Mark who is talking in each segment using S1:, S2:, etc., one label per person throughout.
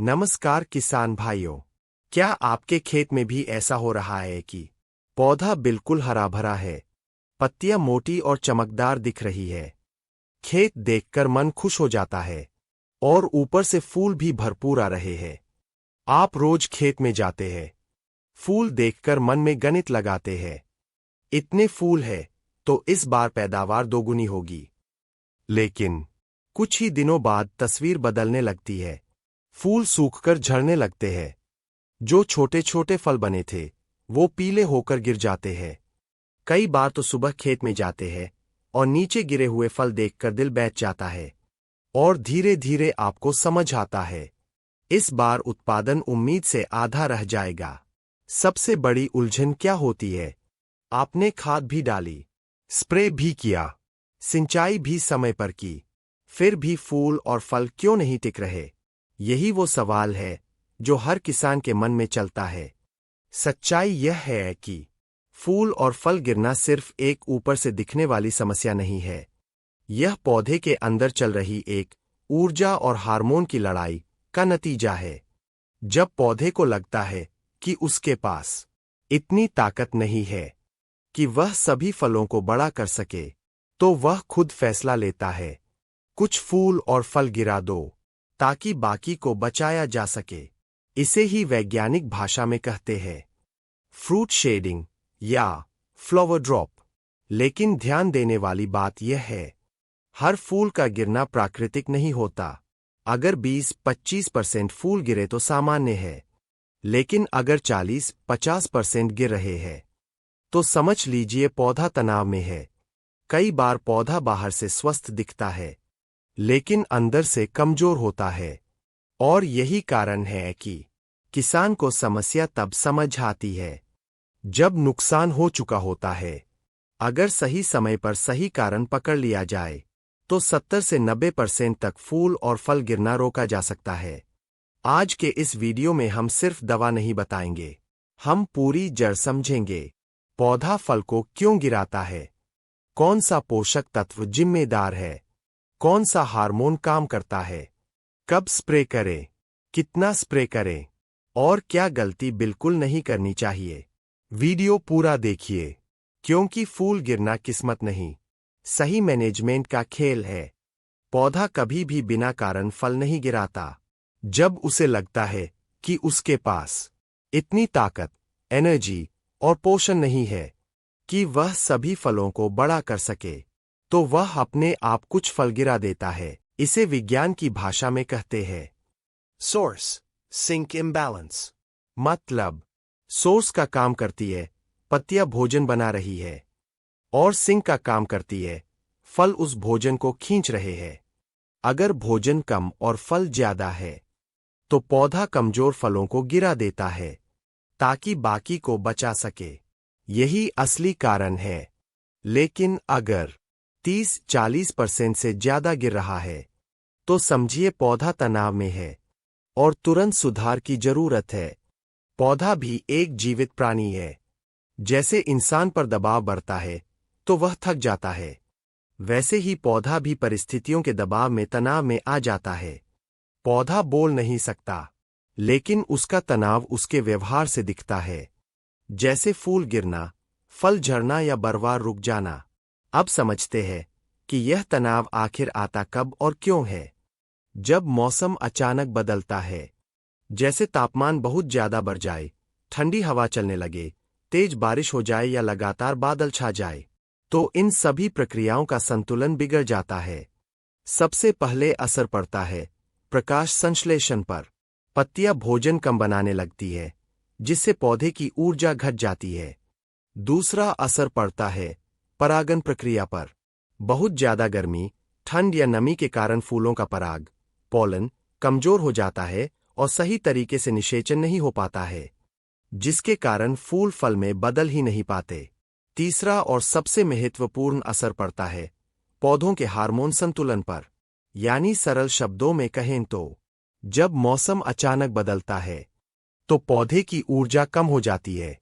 S1: नमस्कार किसान भाइयों। क्या आपके खेत में भी ऐसा हो रहा है कि पौधा बिल्कुल हरा भरा है, पत्तियां मोटी और चमकदार दिख रही है, खेत देखकर मन खुश हो जाता है और ऊपर से फूल भी भरपूर आ रहे हैं। आप रोज खेत में जाते हैं, फूल देखकर मन में गणित लगाते हैं, इतने फूल है तो इस बार पैदावार दोगुनी होगी। लेकिन कुछ ही दिनों बाद तस्वीर बदलने लगती है, फूल सूखकर झड़ने लगते हैं, जो छोटे छोटे फल बने थे वो पीले होकर गिर जाते हैं। कई बार तो सुबह खेत में जाते हैं और नीचे गिरे हुए फल देखकर दिल बैठ जाता है और धीरे धीरे आपको समझ आता है इस बार उत्पादन उम्मीद से आधा रह जाएगा। सबसे बड़ी उलझन क्या होती है? आपने खाद भी डाली, स्प्रे भी किया, सिंचाई भी समय पर की, फिर भी फूल और फल क्यों नहीं टिक रहे? यही वो सवाल है जो हर किसान के मन में चलता है। सच्चाई यह है कि फूल और फल गिरना सिर्फ एक ऊपर से दिखने वाली समस्या नहीं है, यह पौधे के अंदर चल रही एक ऊर्जा और हार्मोन की लड़ाई का नतीजा है। जब पौधे को लगता है कि उसके पास इतनी ताकत नहीं है कि वह सभी फलों को बड़ा कर सके, तो वह खुद फैसला लेता है, कुछ फूल और फल गिरा दो ताकि बाकी को बचाया जा सके। इसे ही वैज्ञानिक भाषा में कहते हैं फ्रूट शेडिंग या फ्लावर ड्रॉप। लेकिन ध्यान देने वाली बात यह है, हर फूल का गिरना प्राकृतिक नहीं होता। अगर 20-25% फूल गिरे तो सामान्य है, लेकिन अगर 40-50% गिर रहे हैं तो समझ लीजिए पौधा तनाव में है। कई बार पौधा बाहर से स्वस्थ दिखता है लेकिन अंदर से कमजोर होता है, और यही कारण है कि किसान को समस्या तब समझ आती है जब नुकसान हो चुका होता है। अगर सही समय पर सही कारण पकड़ लिया जाए तो 70 से 90% तक फूल और फल गिरना रोका जा सकता है। आज के इस वीडियो में हम सिर्फ दवा नहीं बताएंगे, हम पूरी जड़ समझेंगे। पौधा फल को क्यों गिराता है, कौन सा पोषक तत्व जिम्मेदार है, कौन सा हार्मोन काम करता है, कब स्प्रे करें, कितना स्प्रे करें और क्या गलती बिल्कुल नहीं करनी चाहिए। वीडियो पूरा देखिए, क्योंकि फूल गिरना किस्मत नहीं, सही मैनेजमेंट का खेल है। पौधा कभी भी बिना कारण फल नहीं गिराता। जब उसे लगता है कि उसके पास इतनी ताकत, एनर्जी और पोषण नहीं है कि वह सभी फलों को बड़ा कर सके, तो वह अपने आप कुछ फल गिरा देता है। इसे विज्ञान की भाषा में कहते हैं सोर्स सिंक इम्बैलेंस। मतलब सोर्स का काम करती है, पत्तियां भोजन बना रही है, और सिंक का काम करती है, फल उस भोजन को खींच रहे हैं। अगर भोजन कम और फल ज्यादा है तो पौधा कमजोर फलों को गिरा देता है ताकि बाकी को बचा सके। यही असली कारण है। लेकिन अगर 30-40% से ज्यादा गिर रहा है तो समझिए पौधा तनाव में है और तुरंत सुधार की जरूरत है। पौधा भी एक जीवित प्राणी है। जैसे इंसान पर दबाव बढ़ता है तो वह थक जाता है, वैसे ही पौधा भी परिस्थितियों के दबाव में तनाव में आ जाता है। पौधा बोल नहीं सकता, लेकिन उसका तनाव उसके व्यवहार से दिखता है, जैसे फूल गिरना, फल झड़ना या बरवार रुक जाना। अब समझते हैं कि यह तनाव आखिर आता कब और क्यों है। जब मौसम अचानक बदलता है, जैसे तापमान बहुत ज्यादा बढ़ जाए, ठंडी हवा चलने लगे, तेज बारिश हो जाए या लगातार बादल छा जाए, तो इन सभी प्रक्रियाओं का संतुलन बिगड़ जाता है। सबसे पहले असर पड़ता है प्रकाश संश्लेषण पर। पत्तियां भोजन कम बनाने लगती है, जिससे पौधे की ऊर्जा घट जाती है। दूसरा असर पड़ता है परागन प्रक्रिया पर। बहुत ज्यादा गर्मी, ठंड या नमी के कारण फूलों का पराग, पोलन, कमजोर हो जाता है और सही तरीके से निषेचन नहीं हो पाता है, जिसके कारण फूल फल में बदल ही नहीं पाते। तीसरा और सबसे महत्वपूर्ण असर पड़ता है पौधों के हार्मोन संतुलन पर। यानी सरल शब्दों में कहें तो जब मौसम अचानक बदलता है तो पौधे की ऊर्जा कम हो जाती है,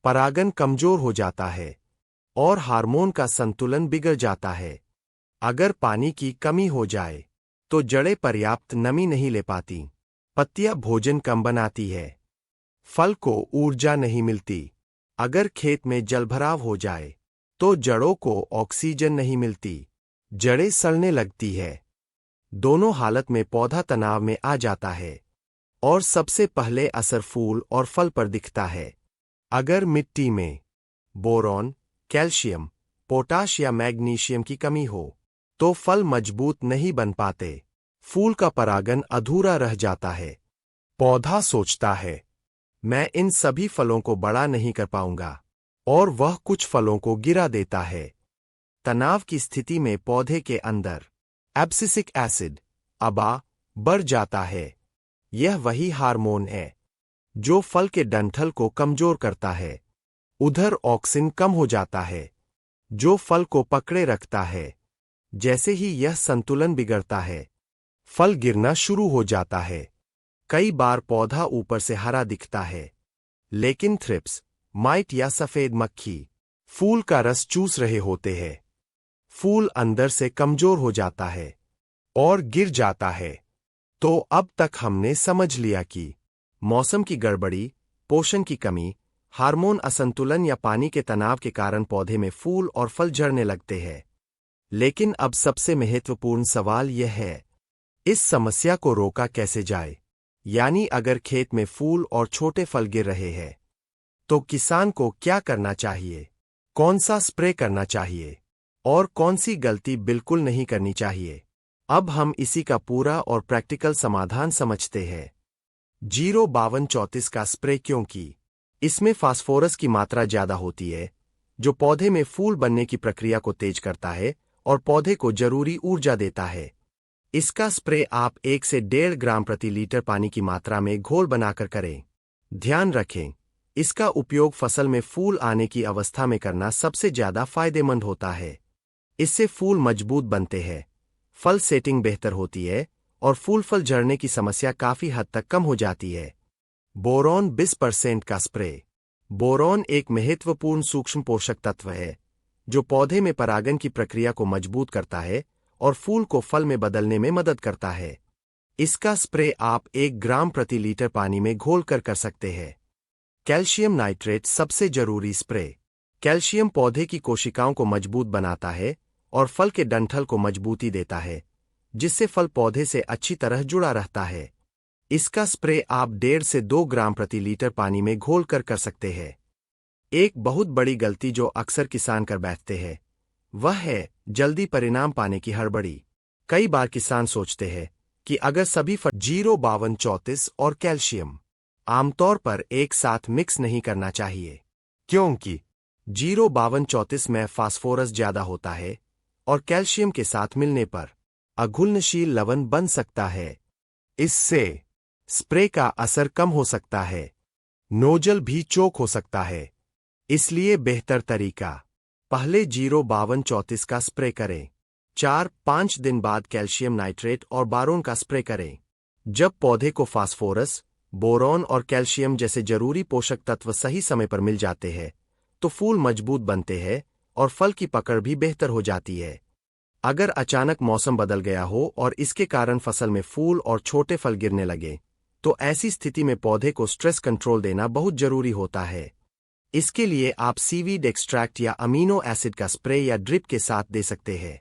S1: परागन कमजोर हो जाता है और हार्मोन का संतुलन बिगड़ जाता है। अगर पानी की कमी हो जाए तो जड़ें पर्याप्त नमी नहीं ले पाती, पत्तियां भोजन कम बनाती है। फल को ऊर्जा नहीं मिलती। अगर खेत में जलभराव हो जाए तो जड़ों को ऑक्सीजन नहीं मिलती, जड़ें सड़ने लगती है। दोनों हालत में पौधा तनाव में आ जाता है और सबसे पहले असर फूल और फल पर दिखता है। अगर मिट्टी में बोरॉन, कैल्शियम, पोटाश या मैग्नीशियम की कमी हो तो फल मजबूत नहीं बन पाते। फूल का परागन अधूरा रह जाता है। पौधा सोचता है, मैं इन सभी फलों को बड़ा नहीं कर पाऊंगा, और वह कुछ फलों को गिरा देता है। तनाव की स्थिति में पौधे के अंदर एब्सिसिक एसिड अबा बढ़ जाता है। यह वही हार्मोन है जो फल के डंठल को कमजोर करता है। उधर ऑक्सिन कम हो जाता है जो फल को पकड़े रखता है। जैसे ही यह संतुलन बिगड़ता है, फल गिरना शुरू हो जाता है। कई बार पौधा ऊपर से हरा दिखता है, लेकिन थ्रिप्स, माइट या सफेद मक्खी फूल का रस चूस रहे होते हैं। फूल अंदर से कमजोर हो जाता है और गिर जाता है। तो अब तक हमने समझ लिया कि मौसम की गड़बड़ी, पोषण की कमी, हार्मोन असंतुलन या पानी के तनाव के कारण पौधे में फूल और फल झड़ने लगते हैं। लेकिन अब सबसे महत्वपूर्ण सवाल यह है, इस समस्या को रोका कैसे जाए? यानी अगर खेत में फूल और छोटे फल गिर रहे हैं तो किसान को क्या करना चाहिए? कौन सा स्प्रे करना चाहिए और कौन सी गलती बिल्कुल नहीं करनी चाहिए? अब हम इसी का पूरा और प्रैक्टिकल समाधान समझते हैं। 05234 का स्प्रे क्योंकि इसमें फास्फोरस की मात्रा ज्यादा होती है, जो पौधे में फूल बनने की प्रक्रिया को तेज करता है और पौधे को जरूरी ऊर्जा देता है। इसका स्प्रे आप 1 से 1.5 ग्राम प्रति लीटर पानी की मात्रा में घोल बनाकर करें। ध्यान रखें, इसका उपयोग फसल में फूल आने की अवस्था में करना सबसे ज्यादा फायदेमंद होता है। इससे फूल मजबूत बनते हैं, फल सेटिंग बेहतर होती है और फूल फल झड़ने की समस्या काफी हद तक कम हो जाती है। बोरॉन 20% का स्प्रे। बोरॉन एक महत्वपूर्ण सूक्ष्म पोषक तत्व है जो पौधे में परागन की प्रक्रिया को मजबूत करता है और फूल को फल में बदलने में मदद करता है। इसका स्प्रे आप 1 ग्राम प्रति लीटर पानी में घोलकर कर सकते हैं। कैल्शियम नाइट्रेट सबसे जरूरी स्प्रे। कैल्शियम पौधे की कोशिकाओं को मजबूत बनाता है और फल के डंठल को मजबूती देता है, जिससे फल पौधे से अच्छी तरह जुड़ा रहता है। इसका स्प्रे आप 1.5 से 2 ग्राम प्रति लीटर पानी में घोलकर कर सकते हैं। एक बहुत बड़ी गलती जो अक्सर किसान कर बैठते हैं वह है जल्दी परिणाम पाने की हड़बड़ी। कई बार किसान सोचते हैं कि अगर सभी 05234 और कैल्शियम आमतौर पर एक साथ मिक्स नहीं करना चाहिए, क्योंकि 05234 में फास्फोरस ज्यादा होता है और कैल्शियम के साथ मिलने पर अघुलनशील लवण बन सकता है। इससे स्प्रे का असर कम हो सकता है, नोजल भी चोक हो सकता है। इसलिए बेहतर तरीका, पहले 05234 का स्प्रे करें, 4-5 दिन बाद कैल्शियम नाइट्रेट और बोरॉन का स्प्रे करें। जब पौधे को फास्फोरस, बोरॉन और कैल्शियम जैसे जरूरी पोषक तत्व सही समय पर मिल जाते हैं तो फूल मजबूत बनते हैं और फल की पकड़ भी बेहतर हो जाती है। अगर अचानक मौसम बदल गया हो और इसके कारण फसल में फूल और छोटे फल गिरने लगे तो ऐसी स्थिति में पौधे को स्ट्रेस कंट्रोल देना बहुत जरूरी होता है। इसके लिए आप सीवीड एक्सट्रैक्ट या अमीनो एसिड का स्प्रे या ड्रिप के साथ दे सकते हैं।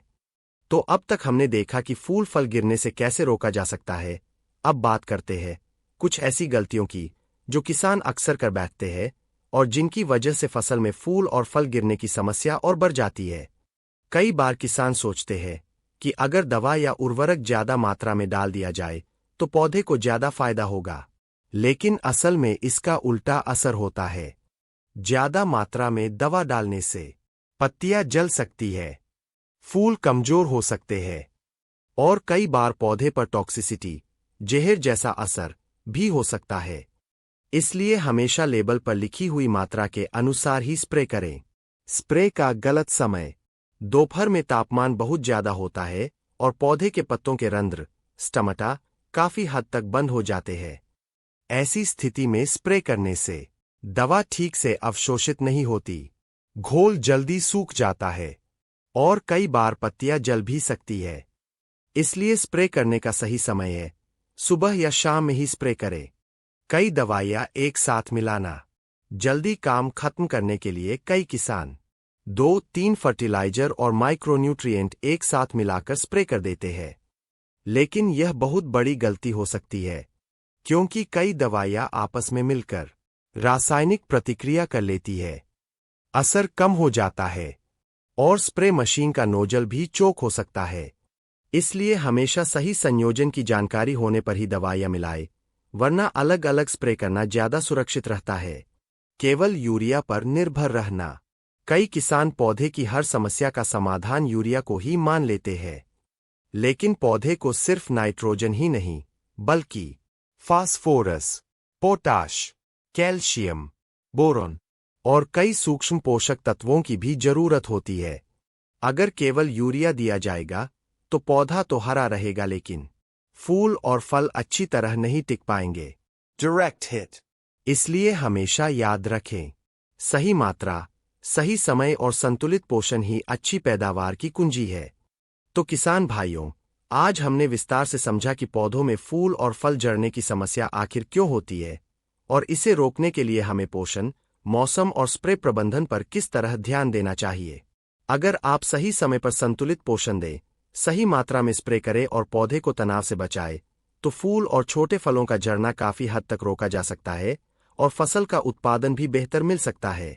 S1: तो अब तक हमने देखा कि फूल फल गिरने से कैसे रोका जा सकता है। अब बात करते हैं कुछ ऐसी गलतियों की जो किसान अक्सर कर बैठते हैं और जिनकी वजह से फसल में फूल और फल गिरने की समस्या और बढ़ जाती है। कई बार किसान सोचते हैं कि अगर दवा या उर्वरक ज्यादा मात्रा में डाल दिया जाए तो पौधे को ज्यादा फायदा होगा, लेकिन असल में इसका उल्टा असर होता है। ज्यादा मात्रा में दवा डालने से पत्तियां जल सकती है, फूल कमजोर हो सकते हैं और कई बार पौधे पर टॉक्सिसिटी, जहर जैसा असर भी हो सकता है। इसलिए हमेशा लेबल पर लिखी हुई मात्रा के अनुसार ही स्प्रे करें। स्प्रे का गलत समय, दोपहर में तापमान बहुत ज्यादा होता है और पौधे के पत्तों के रंध्र, स्टमटा, काफी हद तक बंद हो जाते हैं। ऐसी स्थिति में स्प्रे करने से दवा ठीक से अवशोषित नहीं होती, घोल जल्दी सूख जाता है और कई बार पत्तियां जल भी सकती है। इसलिए स्प्रे करने का सही समय है सुबह या शाम में ही स्प्रे करें। कई दवाइयाँ एक साथ मिलाना। जल्दी काम खत्म करने के लिए कई किसान 2-3 फर्टिलाइजर और माइक्रोन्यूट्रिएंट एक साथ मिलाकर स्प्रे कर देते हैं। लेकिन यह बहुत बड़ी गलती हो सकती है, क्योंकि कई दवाइयाँ आपस में मिलकर रासायनिक प्रतिक्रिया कर लेती है। असर कम हो जाता है और स्प्रे मशीन का नोजल भी चोक हो सकता है। इसलिए हमेशा सही संयोजन की जानकारी होने पर ही दवाइयाँ मिलाएं, वरना अलग अलग स्प्रे करना ज्यादा सुरक्षित रहता है। केवल यूरिया पर निर्भर रहना। कई किसान पौधे की हर समस्या का समाधान यूरिया को ही मान लेते हैं। लेकिन पौधे को सिर्फ नाइट्रोजन ही नहीं, बल्कि फास्फोरस, पोटाश, कैल्शियम, बोरॉन और कई सूक्ष्म पोषक तत्वों की भी जरूरत होती है। अगर केवल यूरिया दिया जाएगा तो पौधा तो हरा रहेगा, लेकिन फूल और फल अच्छी तरह नहीं टिक पाएंगे। Direct hit. इसलिए हमेशा याद रखें, सही मात्रा, सही समय और संतुलित पोषण ही अच्छी पैदावार की कुंजी है। तो किसान भाइयों, आज हमने विस्तार से समझा कि पौधों में फूल और फल झड़ने की समस्या आखिर क्यों होती है और इसे रोकने के लिए हमें पोषण, मौसम और स्प्रे प्रबंधन पर किस तरह ध्यान देना चाहिए। अगर आप सही समय पर संतुलित पोषण दें, सही मात्रा में स्प्रे करें और पौधे को तनाव से बचाएं, तो फूल और छोटे फलों का झड़ना काफी हद तक रोका जा सकता है और फसल का उत्पादन भी बेहतर मिल सकता है।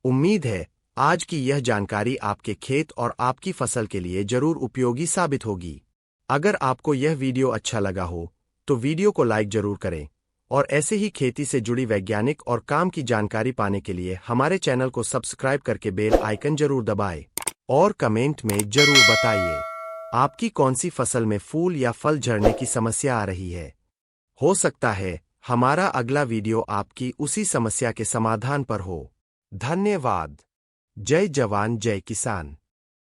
S1: उम्मीद है आज की यह जानकारी आपके खेत और आपकी फसल के लिए जरूर उपयोगी साबित होगी। अगर आपको यह वीडियो अच्छा लगा हो तो वीडियो को लाइक जरूर करें और ऐसे ही खेती से जुड़ी वैज्ञानिक और काम की जानकारी पाने के लिए हमारे चैनल को सब्सक्राइब करके बेल आइकन जरूर दबाएं और कमेंट में जरूर बताइए आपकी कौन सी फसल में फूल या फल झड़ने की समस्या आ रही है। हो सकता है हमारा अगला वीडियो आपकी उसी समस्या के समाधान पर हो। धन्यवाद। जय जवान जय किसान।